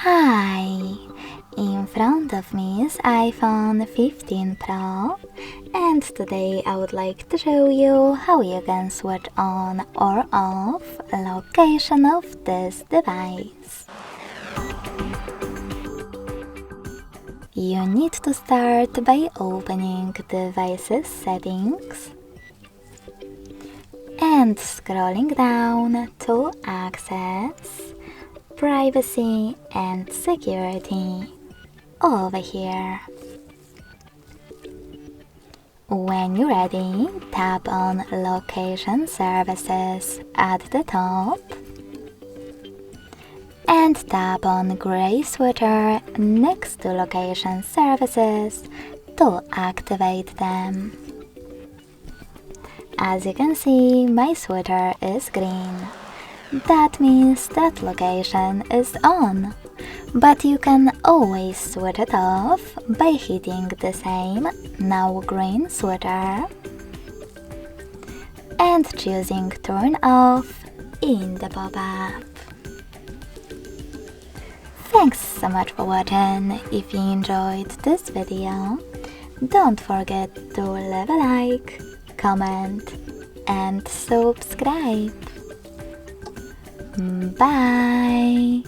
Hi! In front of me is iPhone 15 Pro, and today I would like to show you how you can switch on or off location of this device. You need to start by opening device's settings and scrolling down to access, privacy and security over here. When you're ready, tap on Location Services at the top and tap on Gray Switcher next to Location Services to activate them. As you can see, my switcher is green. That means that location is on, but you can always switch it off by hitting the same now green switcher and choosing Turn Off in the pop-up. Thanks so much for watching. If you enjoyed this video, don't forget to leave a like, comment and subscribe. Bye!